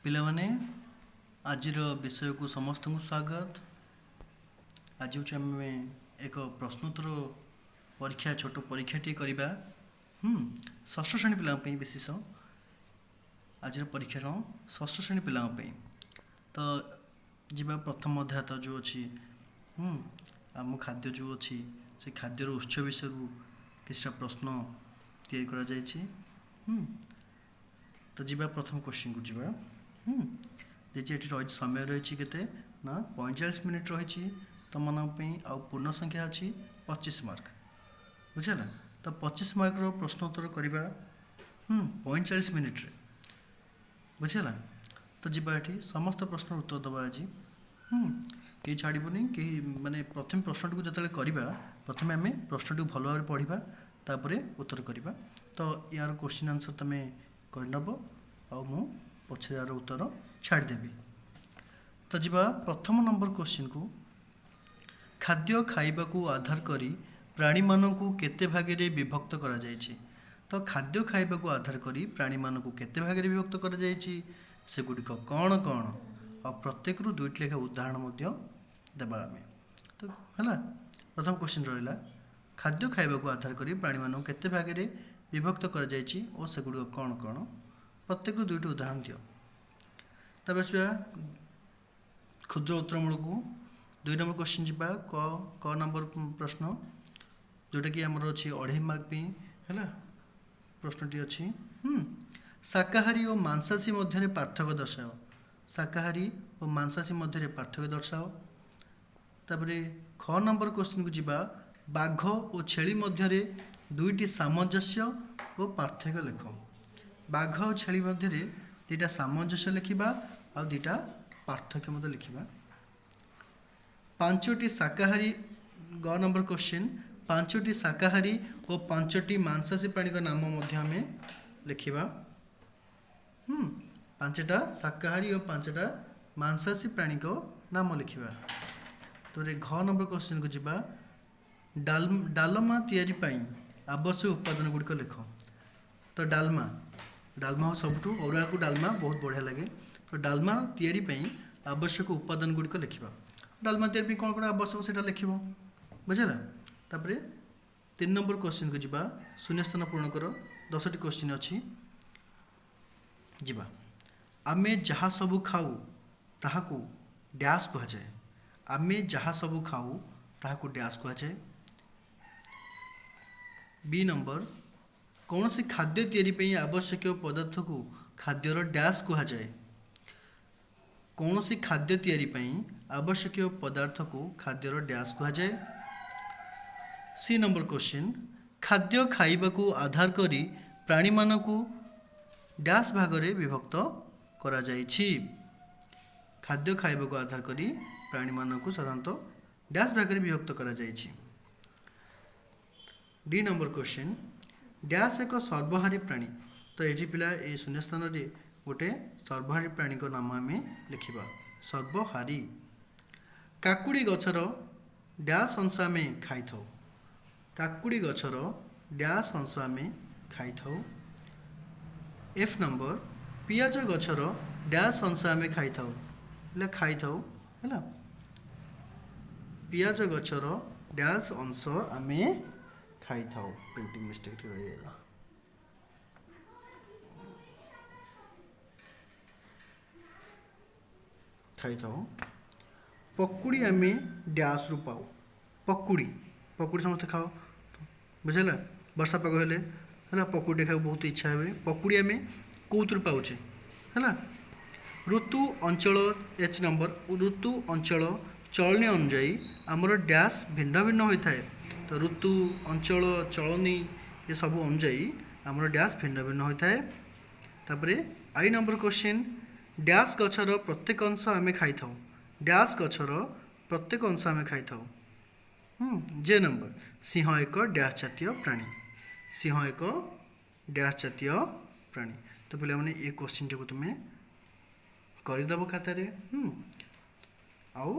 ପିଲାମାନେ ଆଜିର ବିଷୟକୁ ସମସ୍ତଙ୍କୁ ସ୍ୱାଗତ। ଆଜି ହେଉଛି ଆମେ ଏକ ପ୍ରଶ୍ନୋତ୍ତର ପରୀକ୍ଷା ଛୋଟ ପରୀକ୍ଷାଟିଏ କରିବା। ଷଷ୍ଠ ଶ୍ରେଣୀ ପିଲାଙ୍କ ପାଇଁ ବିଶେଷ ଆଜିର ପରୀକ୍ଷାର ଷଷ୍ଠ ଶ୍ରେଣୀ ପିଲାଙ୍କ ପାଇଁ। ତ ଯିବା ପ୍ରଥମ ଅଧ୍ୟାୟ ତ ଯେଉଁ ଅଛି ଆମ ଖାଦ୍ୟ ଯେଉଁ ଅଛି ସେ ଖାଦ୍ୟର ଉତ୍ସ ବିଷୟରୁ କିଛିଟା ପ୍ରଶ୍ନ ତିଆରି କରାଯାଇଛି। ତ ଯିବା ପ୍ରଥମ କ୍ୱେଶ୍ଚିନ୍କୁ ଯିବା। ଯେ ଏଠି ରହିଛି ସମୟ ରହିଛି କେତେ ନା 45 ମିନିଟ୍ ରହିଛି ତୁମମାନଙ୍କ ପାଇଁ, ଆଉ ପୂର୍ଣ୍ଣ ସଂଖ୍ୟା ଅଛି 25 ମାର୍କ। ବୁଝିଲା? ତ 25 ମାର୍କର ପ୍ରଶ୍ନ ଉତ୍ତର କରିବା 45 ମିନିଟ୍ରେ। ବୁଝିଲା? ତ ଯିବା ଏଠି ସମସ୍ତ ପ୍ରଶ୍ନର ଉତ୍ତର ଦେବା ଆଜି। କେହି ଛାଡ଼ିବୁନି, କେହି ମାନେ ପ୍ରଥମେ ପ୍ରଶ୍ନଟିକୁ ଯେତେବେଳେ କରିବା ପ୍ରଥମେ ଆମେ ପ୍ରଶ୍ନଟିକୁ ଭଲ ଭାବରେ ପଢ଼ିବା, ତାପରେ ଉତ୍ତର କରିବା। ତ ୟାର କ୍ୱେଶ୍ଚିନ୍ ଆନ୍ସର୍ ତୁମେ କରିନେବ, ଆଉ ମୁଁ ପଛରେ ୟାର ଉତ୍ତର ଛାଡ଼ିଦେବି। ତ ଯିବା ପ୍ରଥମ ନମ୍ବର କ୍ୱେଶ୍ଚିନ୍କୁ। ଖାଦ୍ୟ ଖାଇବାକୁ ଆଧାର କରି ପ୍ରାଣୀମାନଙ୍କୁ କେତେ ଭାଗରେ ବିଭକ୍ତ କରାଯାଇଛି? ତ ଖାଦ୍ୟ ଖାଇବାକୁ ଆଧାର କରି ପ୍ରାଣୀମାନଙ୍କୁ କେତେ ଭାଗରେ ବିଭକ୍ତ କରାଯାଇଛି, ସେଗୁଡ଼ିକ କ'ଣ କ'ଣ, ଆଉ ପ୍ରତ୍ୟେକରୁ 2ଟି ଲେଖା ଉଦାହରଣ ମଧ୍ୟ ଦେବା ଆମେ। ତ ହେଲା, ପ୍ରଥମ କ୍ୱେଶ୍ଚିନ୍ ରହିଲା ଖାଦ୍ୟ ଖାଇବାକୁ ଆଧାର କରି ପ୍ରାଣୀମାନଙ୍କୁ କେତେ ଭାଗରେ ବିଭକ୍ତ କରାଯାଇଛି ଓ ସେଗୁଡ଼ିକ କ'ଣ କ'ଣ, ପ୍ରତ୍ୟେକରୁ 2ଟି ଉଦାହରଣ ଦିଅ। ତାପରେ ଆସିବା କ୍ଷୁଦ୍ର ଉତ୍ତରମୂଳକୁ। 2 ନମ୍ବର କ୍ୱେଶ୍ଚିନ୍ ଯିବା କ ନମ୍ବର ପ୍ରଶ୍ନ, ଯେଉଁଟାକି ଆମର ଅଛି 2.5 ମାର୍କ ପାଇଁ। ହେଲା, ପ୍ରଶ୍ନଟି ଅଛି ଶାକାହାରୀ ଓ ମାଂସାଶୀ ମଧ୍ୟରେ ପାର୍ଥକ୍ୟ ଦର୍ଶାଅ। ଶାକାହାରୀ ଓ ମାଂସାଶୀ ମଧ୍ୟରେ ପାର୍ଥକ୍ୟ ଦର୍ଶାଅ। ତାପରେ ଖ ନମ୍ବର କ୍ୱେଶ୍ଚିନ୍କୁ ଯିବା ବାଘ ଓ ଛେଳି ମଧ୍ୟରେ 2ଟି ସାମଞ୍ଜସ୍ୟ ଓ ପାର୍ଥକ୍ୟ ଲେଖ। ବାଘ ଓ ଛେଳି ମଧ୍ୟରେ 2ଟା ସାମଞ୍ଜସ୍ୟ ଲେଖିବା, ଆଉ 2ଟା ପାର୍ଥକ୍ୟ ମଧ୍ୟ ଲେଖିବା। 5ଟି ଶାକାହାରୀ, ଗ ନମ୍ବର କ୍ୱେଶ୍ଚିନ୍, 5ଟି ଶାକାହାରୀ ଓ 5ଟି ମାଂସାଶୀ ପ୍ରାଣୀଙ୍କ ନାମ ମଧ୍ୟ ଆମେ ଲେଖିବା। 5ଟା ଶାକାହାରୀ ଓ 5ଟା ମାଂସାଶୀ ପ୍ରାଣୀଙ୍କ ନାମ ଲେଖିବା। ତାପରେ ଘ ନମ୍ବର କ୍ୱେଶ୍ଚିନ୍କୁ ଯିବା ଡାଲମା ତିଆରି ପାଇଁ ଆବଶ୍ୟକ ଉପାଦାନ ଗୁଡ଼ିକ ଲେଖ। ତ ଡାଲମା ସବୁଠୁ ଅରୁଆକୁ ଡାଲମା ବହୁତ ବଢ଼ିଆ ଲାଗେ। ତ ଡାଲମା ତିଆରି ପାଇଁ ଆବଶ୍ୟକ ଉପାଦାନ ଗୁଡ଼ିକ ଲେଖିବା। ଡାଲମା ତିଆରି ପାଇଁ କ'ଣ କ'ଣ ଆବଶ୍ୟକ ସେଇଟା ଲେଖିବ। ବୁଝିଲା? ତାପରେ 3 ନମ୍ବର କ୍ୱେଶ୍ଚିନ୍କୁ ଯିବା ଶୂନ୍ୟସ୍ଥାନ ପୂରଣ କର। 10ଟି କ୍ୱେଶ୍ଚିନ୍ ଅଛି। ଯିବା ଆମେ ଯାହା ସବୁ ଖାଉ ତାହାକୁ ଡ୍ୟାସ୍ କୁହାଯାଏ। ଆମେ ଯାହା ସବୁ ଖାଉ ତାହାକୁ ଡ୍ୟାସ୍ କୁହାଯାଏ। ବି ନମ୍ବର କୌଣସି ଖାଦ୍ୟ ତିଆରି ପାଇଁ ଆବଶ୍ୟକୀୟ ପଦାର୍ଥକୁ ଖାଦ୍ୟର ଡ୍ୟାସ୍ କୁହାଯାଏ। କୌଣସି ଖାଦ୍ୟ ତିଆରି ପାଇଁ ଆବଶ୍ୟକୀୟ ପଦାର୍ଥକୁ ଖାଦ୍ୟର ଡ୍ୟାସ୍ କୁହାଯାଏ। ସି ନମ୍ବର କ୍ୱେଶ୍ଚିନ୍ ଖାଦ୍ୟ ଖାଇବାକୁ ଆଧାର କରି ପ୍ରାଣୀମାନଙ୍କୁ ଡ୍ୟାସ୍ ଭାଗରେ ବିଭକ୍ତ କରାଯାଇଛି। ଖାଦ୍ୟ ଖାଇବାକୁ ଆଧାର କରି ପ୍ରାଣୀମାନଙ୍କୁ ସାଧାରଣତଃ ଡ୍ୟାସ୍ ଭାଗରେ ବିଭକ୍ତ କରାଯାଇଛି। ଡି ନମ୍ବର କ୍ୱେଶ୍ଚିନ୍ ଡ୍ୟାସ୍ ଏକ ସର୍ବହାରୀ ପ୍ରାଣୀ। ତ ଏଠି ପିଲା এই ଶୂନ୍ୟସ୍ଥାନରେ ଗୋଟେ ସର୍ବହାରୀ ପ୍ରାଣୀଙ୍କ ନାମ ଆମେ ଲେଖିବା, ସର୍ବହାରୀ। କାକୁଡ଼ି ଗଛର ଡ୍ୟାସ୍ ଅଂଶ ଆମେ ଖାଇଥାଉ। କାକୁଡ଼ି ଗଛର ଡ୍ୟାସ୍ ଅଂଶ ଆମେ ଖାଇଥାଉ। ଏଫ୍ ନମ୍ବର ପିଆଜ ଗଛର ଡ୍ୟାସ୍ ଅଂଶ ଆମେ ଖାଇଥାଉ। ହେଲେ ଖାଇଥାଉ। ହେଲା, ପିଆଜ ଗଛର ଡ୍ୟାସ୍ ଅଂଶ ଆମେ ଖାଇଥାଉ। ପ୍ରିଣ୍ଟିଂ ମିଷ୍ଟେକ୍ ରହିଗଲା। ଖାଇଥାଉ। ପକୁଡ଼ି ଆମେ ଡ୍ୟାସ୍ରୁ ପାଉ। ପକୁଡ଼ି ସମସ୍ତେ ଖାଅ। ବୁଝିଲା? ବର୍ଷା ପାଗ ହେଲେ ହେଲା ପକୁଡ଼ି ଖାଇବାକୁ ବହୁତ ଇଚ୍ଛା ହୁଏ। ପକୁଡ଼ି ଆମେ କେଉଁଥିରୁ ପାଉଛେ? ହେଲା, ଋତୁ ଅଞ୍ଚଳ। ଏଚ୍ ନମ୍ବର ଋତୁ ଅଞ୍ଚଳ ଚଳନୀ ଅନୁଯାୟୀ ଆମର ଡ୍ୟାସ୍ ଭିନ୍ନ ଭିନ୍ନ ହୋଇଥାଏ। ତ ଋତୁ ଅଞ୍ଚଳ ଚଳନୀ ଏସବୁ ଅନୁଯାୟୀ ଆମର ଡ୍ୟାସ୍ ଭିନ୍ନ ଭିନ୍ନ ହୋଇଥାଏ। ତାପରେ ଆଇ ନମ୍ବର କ୍ୱେଶ୍ଚିନ୍ ଡ୍ୟାସ୍ ଗଛର ପ୍ରତ୍ୟେକ ଅଂଶ ଆମେ ଖାଇଥାଉ। ଡ୍ୟାସ୍ ଗଛର ପ୍ରତ୍ୟେକ ଅଂଶ ଆମେ ଖାଇଥାଉ। ଯେ ନମ୍ବର ସିଂହ ଏକ ଡ୍ୟାସ୍ ଜାତୀୟ ପ୍ରାଣୀ। ସିଂହ ଏକ ଡ୍ୟାସ୍ ଜାତୀୟ ପ୍ରାଣୀ। ତ ପିଲାମାନେ ଏ କ୍ୱେଶ୍ଚିନ୍ଟିକୁ ତୁମେ କରିଦେବ ଖାତାରେ। ଆଉ